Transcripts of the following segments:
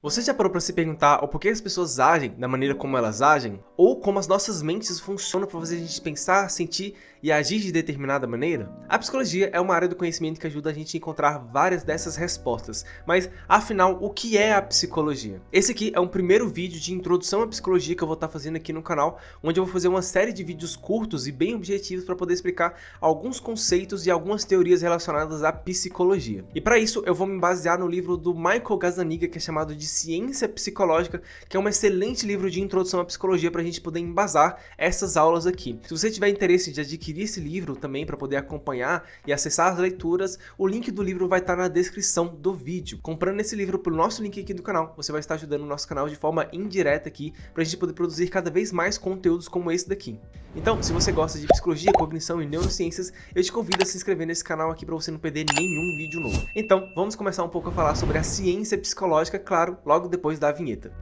Você já parou para se perguntar o porquê as pessoas agem da maneira como elas agem? Ou como as nossas mentes funcionam para fazer a gente pensar, sentir e agir de determinada maneira? A psicologia é uma área do conhecimento que ajuda a gente a encontrar várias dessas respostas. Mas, afinal, o que é a psicologia? Esse aqui é um primeiro vídeo de introdução à psicologia que eu vou estar fazendo aqui no canal, onde eu vou fazer uma série de vídeos curtos e bem objetivos para poder explicar alguns conceitos e algumas teorias relacionadas à psicologia. E para isso, eu vou me basear no livro do Michael Gazzaniga, que é chamado de Ciência Psicológica, que é um excelente livro de introdução à psicologia para a gente poder embasar essas aulas aqui. Se você tiver interesse de adquirir esse livro também para poder acompanhar e acessar as leituras, o link do livro vai estar na descrição do vídeo. Comprando esse livro pelo nosso link aqui do canal, você vai estar ajudando o nosso canal de forma indireta aqui para a gente poder produzir cada vez mais conteúdos como esse daqui. Então, se você gosta de psicologia, cognição e neurociências, eu te convido a se inscrever nesse canal aqui para você não perder nenhum vídeo novo. Então, vamos começar um pouco a falar sobre a ciência psicológica, claro, logo depois da vinheta.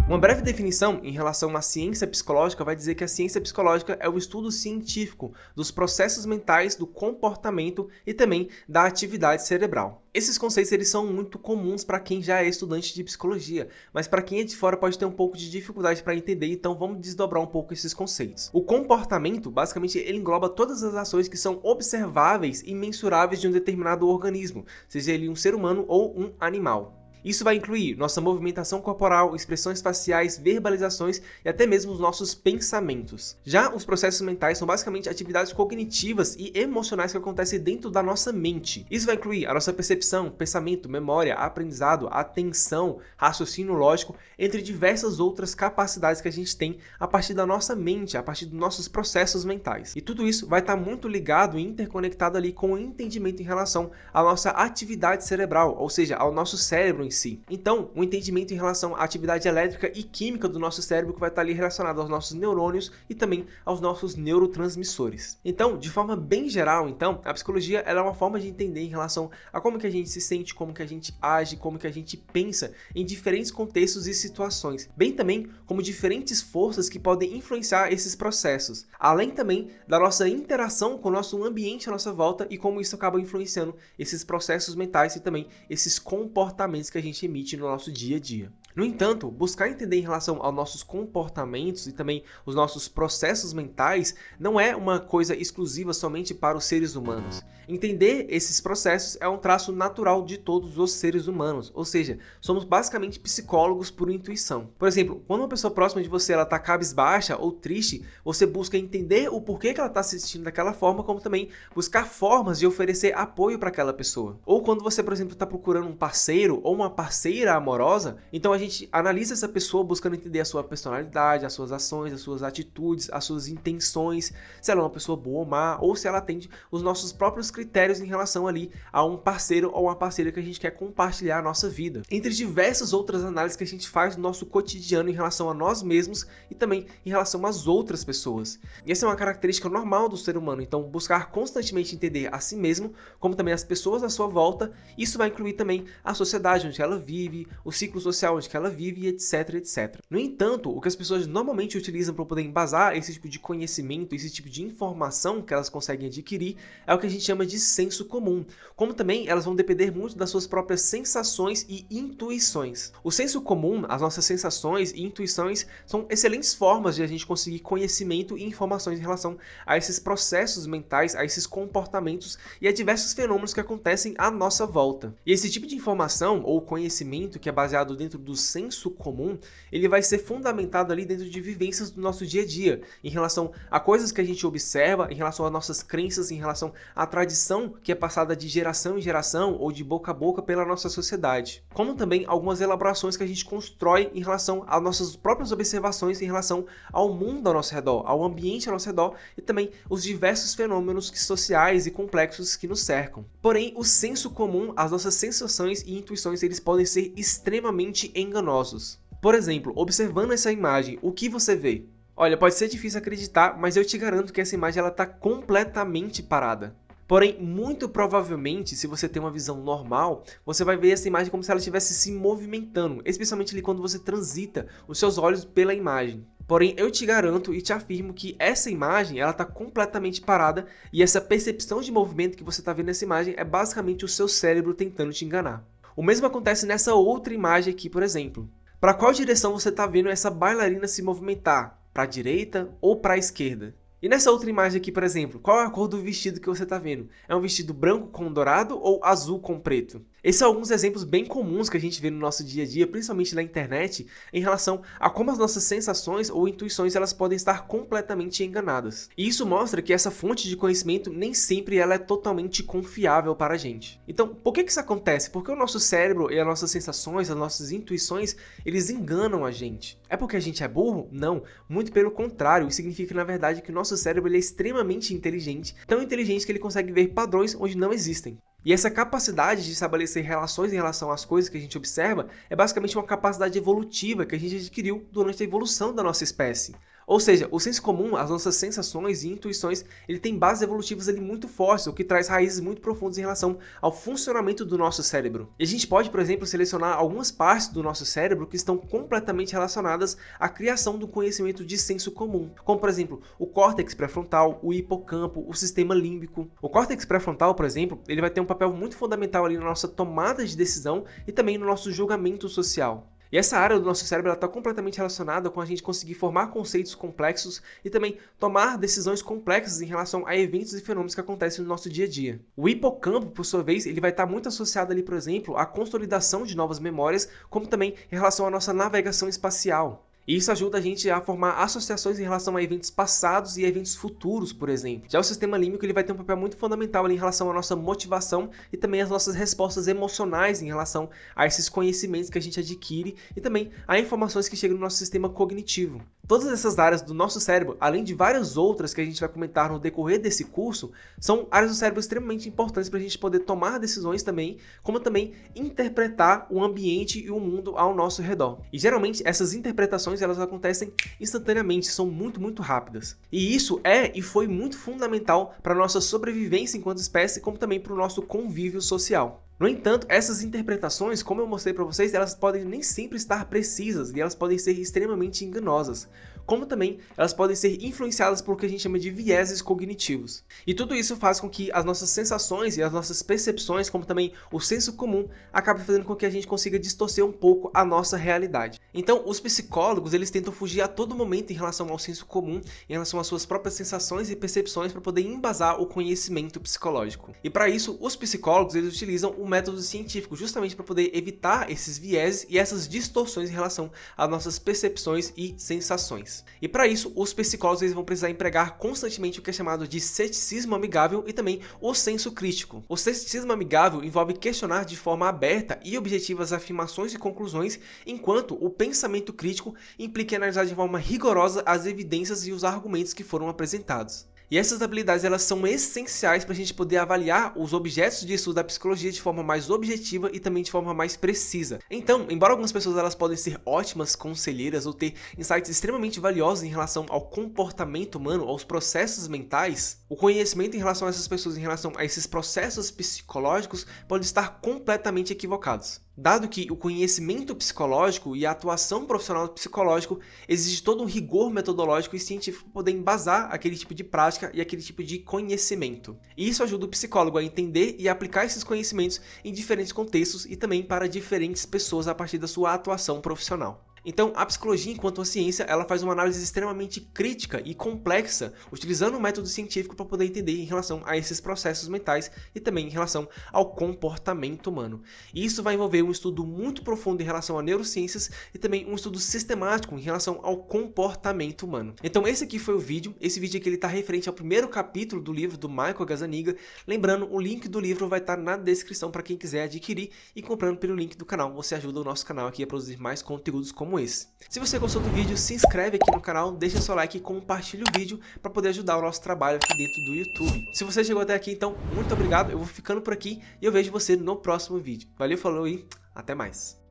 Uma breve definição em relação à ciência psicológica vai dizer que a ciência psicológica é o estudo científico dos processos mentais, do comportamento e também da atividade cerebral. Esses conceitos eles são muito comuns para quem já é estudante de psicologia, mas para quem é de fora pode ter um pouco de dificuldade para entender, então vamos desdobrar um pouco esses conceitos. O comportamento, basicamente, ele engloba todas as ações que são observáveis e mensuráveis de um determinado organismo, seja ele um ser humano ou um animal. Isso vai incluir nossa movimentação corporal, expressões faciais, verbalizações e até mesmo os nossos pensamentos. Já os processos mentais são basicamente atividades cognitivas e emocionais que acontecem dentro da nossa mente. Isso vai incluir a nossa percepção, pensamento, memória, aprendizado, atenção, raciocínio lógico, entre diversas outras capacidades que a gente tem a partir da nossa mente, a partir dos nossos processos mentais. E tudo isso vai estar muito ligado e interconectado ali com o entendimento em relação à nossa atividade cerebral, ou seja, ao nosso cérebro em si. Então, o entendimento em relação à atividade elétrica e química do nosso cérebro que vai estar ali relacionado aos nossos neurônios e também aos nossos neurotransmissores. Então, de forma bem geral, então, a psicologia ela é uma forma de entender em relação a como que a gente se sente, como que a gente age, como que a gente pensa em diferentes contextos e situações, bem também como diferentes forças que podem influenciar esses processos, além também da nossa interação com o nosso ambiente à nossa volta e como isso acaba influenciando esses processos mentais e também esses comportamentos que a gente emite no nosso dia a dia. No entanto, buscar entender em relação aos nossos comportamentos e também os nossos processos mentais não é uma coisa exclusiva somente para os seres humanos. Entender esses processos é um traço natural de todos os seres humanos, ou seja, somos basicamente psicólogos por intuição. Por exemplo, quando uma pessoa próxima de você está cabisbaixa ou triste, você busca entender o porquê que ela está se sentindo daquela forma, como também buscar formas de oferecer apoio para aquela pessoa. Ou quando você, por exemplo, está procurando um parceiro ou uma parceira amorosa, então a gente analisa essa pessoa buscando entender a sua personalidade, as suas ações, as suas atitudes, as suas intenções, se ela é uma pessoa boa ou má, ou se ela atende os nossos próprios critérios em relação ali a um parceiro ou uma parceira que a gente quer compartilhar a nossa vida. Entre diversas outras análises que a gente faz no nosso cotidiano em relação a nós mesmos e também em relação às outras pessoas. E essa é uma característica normal do ser humano, então buscar constantemente entender a si mesmo, como também as pessoas à sua volta, isso vai incluir também a sociedade onde ela vive, o ciclo social onde ela vive, etc, etc. No entanto, o que as pessoas normalmente utilizam para poder embasar esse tipo de conhecimento, esse tipo de informação que elas conseguem adquirir, é o que a gente chama de senso comum. Como também elas vão depender muito das suas próprias sensações e intuições. O senso comum, as nossas sensações e intuições são excelentes formas de a gente conseguir conhecimento e informações em relação a esses processos mentais, a esses comportamentos e a diversos fenômenos que acontecem à nossa volta. E esse tipo de informação ou conhecimento que é baseado dentro do senso comum, ele vai ser fundamentado ali dentro de vivências do nosso dia a dia, em relação a coisas que a gente observa, em relação às nossas crenças, em relação à tradição que é passada de geração em geração ou de boca a boca pela nossa sociedade. Como também algumas elaborações que a gente constrói em relação às nossas próprias observações em relação ao mundo ao nosso redor, ao ambiente ao nosso redor e também os diversos fenômenos sociais e complexos que nos cercam. Porém, o senso comum, as nossas sensações e intuições, eles podem ser extremamente enganosos. Por exemplo, observando essa imagem, o que você vê? Olha, pode ser difícil acreditar, mas eu te garanto que essa imagem está completamente parada. Porém, muito provavelmente, se você tem uma visão normal, você vai ver essa imagem como se ela estivesse se movimentando, especialmente ali quando você transita os seus olhos pela imagem. Porém, eu te garanto e te afirmo que essa imagem, ela está completamente parada e essa percepção de movimento que você está vendo nessa imagem é basicamente o seu cérebro tentando te enganar. O mesmo acontece nessa outra imagem aqui, por exemplo. Para qual direção você está vendo essa bailarina se movimentar? Para a direita ou para a esquerda? E nessa outra imagem aqui, por exemplo, qual é a cor do vestido que você está vendo? É um vestido branco com dourado ou azul com preto? Esses são alguns exemplos bem comuns que a gente vê no nosso dia a dia, principalmente na internet, em relação a como as nossas sensações ou intuições elas podem estar completamente enganadas. E isso mostra que essa fonte de conhecimento nem sempre ela é totalmente confiável para a gente. Então, por que isso acontece? Porque o nosso cérebro e as nossas sensações, as nossas intuições, eles enganam a gente. É porque a gente é burro? Não. Muito pelo contrário, isso significa na verdade que o nosso cérebro ele é extremamente inteligente, tão inteligente que ele consegue ver padrões onde não existem. E essa capacidade de estabelecer relações em relação às coisas que a gente observa é basicamente uma capacidade evolutiva que a gente adquiriu durante a evolução da nossa espécie. Ou seja, o senso comum, as nossas sensações e intuições, ele tem bases evolutivas ali muito fortes, o que traz raízes muito profundas em relação ao funcionamento do nosso cérebro. E a gente pode, por exemplo, selecionar algumas partes do nosso cérebro que estão completamente relacionadas à criação do conhecimento de senso comum, como por exemplo, o córtex pré-frontal, o hipocampo, o sistema límbico. O córtex pré-frontal, por exemplo, ele vai ter um papel muito fundamental ali na nossa tomada de decisão e também no nosso julgamento social. E essa área do nosso cérebro está completamente relacionada com a gente conseguir formar conceitos complexos e também tomar decisões complexas em relação a eventos e fenômenos que acontecem no nosso dia a dia. O hipocampo, por sua vez, ele vai estar muito associado ali, por exemplo, à consolidação de novas memórias, como também em relação à nossa navegação espacial. E isso ajuda a gente a formar associações em relação a eventos passados e eventos futuros, por exemplo. Já o sistema límbico ele vai ter um papel muito fundamental ali em relação à nossa motivação e também às nossas respostas emocionais em relação a esses conhecimentos que a gente adquire e também a informações que chegam no nosso sistema cognitivo. Todas essas áreas do nosso cérebro, além de várias outras que a gente vai comentar no decorrer desse curso, são áreas do cérebro extremamente importantes para a gente poder tomar decisões também, como também interpretar o ambiente e o mundo ao nosso redor. E geralmente essas interpretações elas acontecem instantaneamente, são muito rápidas. E isso é e foi muito fundamental para a nossa sobrevivência enquanto espécie, como também para o nosso convívio social. No entanto, essas interpretações, como eu mostrei para vocês, elas podem nem sempre estar precisas e elas podem ser extremamente enganosas, como também elas podem ser influenciadas por o que a gente chama de vieses cognitivos. E tudo isso faz com que as nossas sensações e as nossas percepções, como também o senso comum, acabem fazendo com que a gente consiga distorcer um pouco a nossa realidade. Então, os psicólogos, eles tentam fugir a todo momento em relação ao senso comum, em relação às suas próprias sensações e percepções para poder embasar o conhecimento psicológico. E para isso, os psicólogos, eles utilizam o método científico justamente para poder evitar esses vieses e essas distorções em relação às nossas percepções e sensações. E para isso, os psicólogos eles vão precisar empregar constantemente o que é chamado de ceticismo amigável e também o senso crítico. O ceticismo amigável envolve questionar de forma aberta e objetiva as afirmações e conclusões, enquanto o pensamento crítico implica em analisar de forma rigorosa as evidências e os argumentos que foram apresentados. E essas habilidades elas são essenciais para a gente poder avaliar os objetos de estudo da psicologia de forma mais objetiva e também de forma mais precisa. Então, embora algumas pessoas elas podem ser ótimas conselheiras ou ter insights extremamente valiosos em relação ao comportamento humano, aos processos mentais, o conhecimento em relação a essas pessoas, em relação a esses processos psicológicos, pode estar completamente equivocados. Dado que o conhecimento psicológico e a atuação profissional do psicológico exige todo um rigor metodológico e científico para poder embasar aquele tipo de prática e aquele tipo de conhecimento. E isso ajuda o psicólogo a entender e aplicar esses conhecimentos em diferentes contextos e também para diferentes pessoas a partir da sua atuação profissional. Então, a psicologia, enquanto uma ciência, ela faz uma análise extremamente crítica e complexa, utilizando o método científico para poder entender em relação a esses processos mentais e também em relação ao comportamento humano. E isso vai envolver um estudo muito profundo em relação a neurociências e também um estudo sistemático em relação ao comportamento humano. Então, esse aqui foi o vídeo. Esse vídeo aqui está referente ao primeiro capítulo do livro do Michael Gazzaniga. Lembrando, o link do livro vai estar na descrição para quem quiser adquirir e comprando pelo link do canal. Você ajuda o nosso canal aqui a produzir mais conteúdos como esse. Se você gostou do vídeo, se inscreve aqui no canal, deixa seu like e compartilha o vídeo para poder ajudar o nosso trabalho aqui dentro do YouTube. Se você chegou até aqui, então, muito obrigado. Eu vou ficando por aqui e eu vejo você no próximo vídeo. Valeu, falou e até mais.